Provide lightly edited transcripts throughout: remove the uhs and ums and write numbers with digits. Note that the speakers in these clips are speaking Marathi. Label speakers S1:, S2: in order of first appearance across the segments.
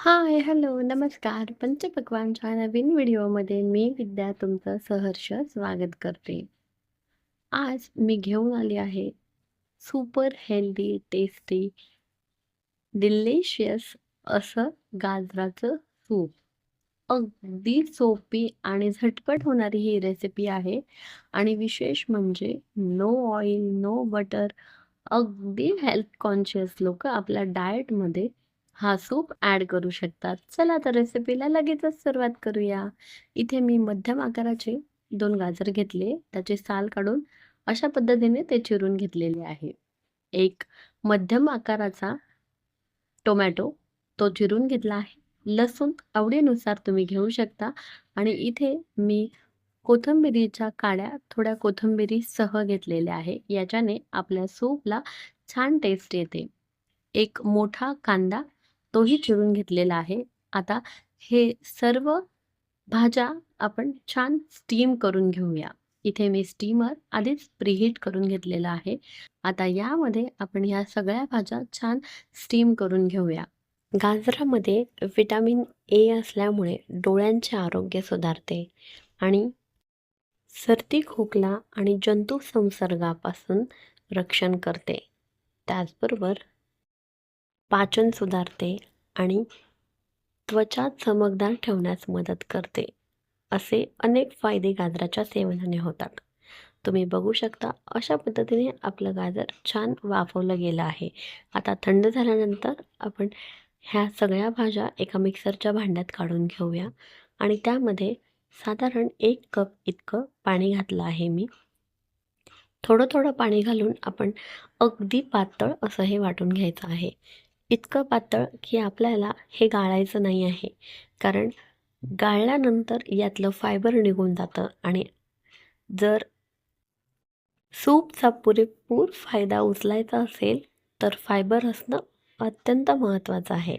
S1: हाय, हॅलो, नमस्कार. पंचपक्वान्नच्या नवीन व्हिडिओमध्ये मी विद्या तुमचं सहर्ष स्वागत करते. आज मी घेऊन आली आहे सुपर हेल्दी, टेस्टी, डिलिशियस असं गाजराचं सूप. अगदी सोपी आणि झटपट होणारी ही रेसिपी आहे आणि विशेष म्हणजे नो ऑइल, नो बटर, अगदी हेल्थ कॉन्शियस लोकं आपल्या डाएटमध्ये हा सूप ॲड करू शकतात. चला तर रेसिपीला लगेचच सुरुवात करूया. इथे मी मध्यम आकाराचे 2 गाजर घेतले. त्याचे साल काढून अशा पद्धतीने ते चिरून घेतलेले आहे. एक मध्यम आकाराचा टोमॅटो तो चिरून घेतला आहे. लसूण आवडीनुसार तुम्ही घेऊ शकता आणि इथे मी कोथिंबिरीच्या काड्या थोड्या कोथिंबिरीसह घेतलेल्या आहे. याच्याने आपल्या सूपला छान टेस्ट येते. एक मोठा कांदा तोही चिरून घेतलेला आहे. आता हे सर्व भाज्या आपण छान स्टीम करून घेऊया. इथे मी स्टीमर आधीच प्रीहीट करून घेतलेला आहे. आता यामध्ये आपण ह्या सगळ्या भाज्या छान स्टीम करून घेऊया. गाजरामध्ये व्हिटॅमिन ए असल्यामुळे डोळ्यांचे आरोग्य सुधारते आणि सर्दी, खोकला आणि जंतू संसर्गापासून रक्षण करते. त्याचबरोबर पाचन सुधारते आणि त्वचा चमकदार ठेवण्यास मदत करते. असे अनेक फायदे गाजराच्या सेवनाने होतात. तुम्ही बघू शकता अशा पद्धतीने आपलं गाजर छान वाफवलं गेलं आहे. आता थंड झाल्यानंतर आपण ह्या सगळ्या भाज्या एका मिक्सरच्या भांड्यात काढून घेऊया आणि त्यामध्ये साधारण 1 कप इतकं पाणी घातलं आहे मी. थोडं थोडं पाणी घालून आपण अगदी पातळ असं हे वाटून घ्यायचं आहे. इतकं पातळ की आपल्याला हे गाळायचं नाही आहे, कारण गाळल्यानंतर यातलं फायबर निघून जातं आणि जर सूपचा पुरेपूर फायदा उचलायचा असेल तर फायबर असणं अत्यंत महत्त्वाचं आहे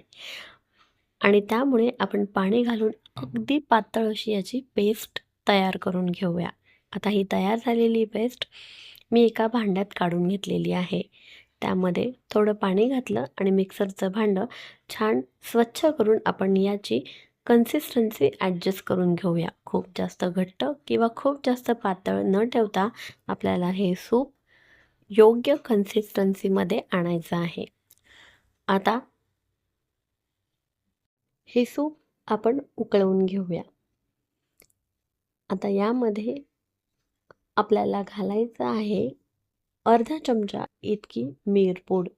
S1: आणि त्यामुळे आपण पाणी घालून अगदी पातळ अशी याची पेस्ट तयार करून घेऊया. आता ही तयार झालेली पेस्ट मी एका भांड्यात काढून घेतलेली आहे. त्यामध्ये थोडं पाणी घातलं आणि मिक्सरचं भांडं छान स्वच्छ करून आपण याची कन्सिस्टन्सी ॲडजस्ट करून घेऊया. खूप जास्त घट्ट किंवा खूप जास्त पातळ न ठेवता आपल्याला हे सूप योग्य कन्सिस्टन्सीमध्ये आणायचं आहे. आता हे सूप आपण उकळवून घेऊया. आता यामध्ये आपल्याला घालायचं आहे अर्धा चमचा इतकी मिरपूड.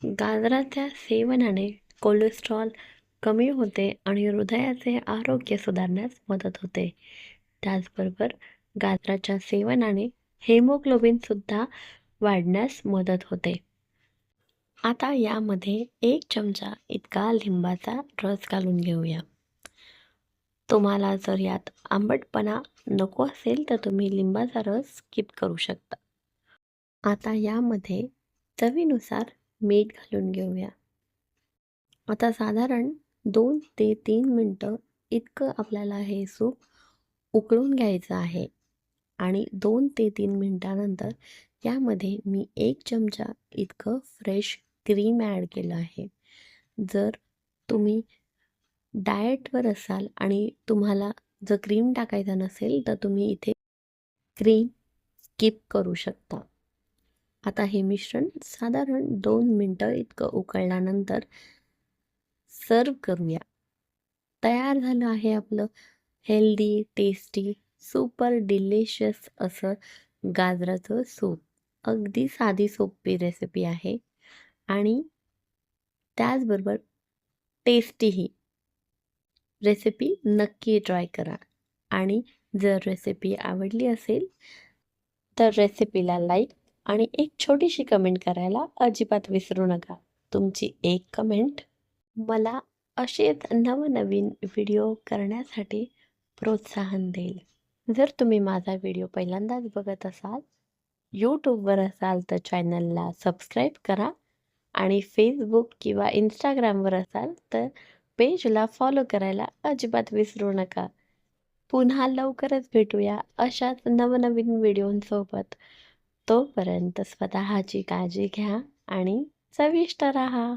S1: गाजराच्या सेवनाने कोलेस्ट्रॉल कमी होते आणि हृदयाचे आरोग्य सुधारण्यास मदत होते. त्याचबरोबर गाजराच्या सेवनाने हेमोग्लोबिनसुद्धा वाढण्यास मदत होते. आता यामध्ये 1 चमचा इतका लिंबाचा रस घालून घेऊया. तुम्हाला जर यात आंबटपणा नको असेल तर तुम्ही लिंबाचा रस स्किप करू शकता. आता यामध्ये चवीनुसार मीठ घालून घेऊया. आता साधारण 2 ते 3 मिनटं इतकं आपल्याला हे सूप उकळून घ्यायचं आहे आणि 2 ते 3 मिनटानंतर यामध्ये मी 1 चमचा इतकं फ्रेश क्रीम ॲड केलं आहे. जर तुम्ही डाएटवर असाल आणि तुम्हाला जर क्रीम टाकायचा नसेल तर तुम्ही इथे क्रीम स्किप करू शकता. आता हे मिश्रण साधारण 2 मिनटं इतकं उकळल्यानंतर सर्व करूया. तयार झालं आहे आपलं हेल्दी, टेस्टी, सुपर डिलिशियस असं गाजराचं सूप. अगदी साधी सोपी रेसिपी आहे आणि त्याचबरोबर टेस्टीही. रेसिपी नक्की ट्राय करा आणि जर रेसिपी आवडली असेल तर रेसिपीला लाईक आणि एक छोटीशी कमेंट करायला अजिबात विसरू नका. तुमची एक कमेंट मला असेच नवनवीन व्हिडिओ करण्यासाठी प्रोत्साहन देईल. जर तुम्ही माझा व्हिडिओ पहिल्यांदाच बघत असाल, यूट्यूबवर असाल तर चॅनलला सबस्क्राईब करा आणि फेसबुक किंवा इंस्टाग्रामवर असाल तर पेजला फॉलो करायला अजिबात विसरू नका. पुन्हा लवकरच भेटूया अशाच नवनवीन व्हिडिओंसोबत. तोपर्यंत स्वतःची काळजी घ्या आणि चविष्ट राहा.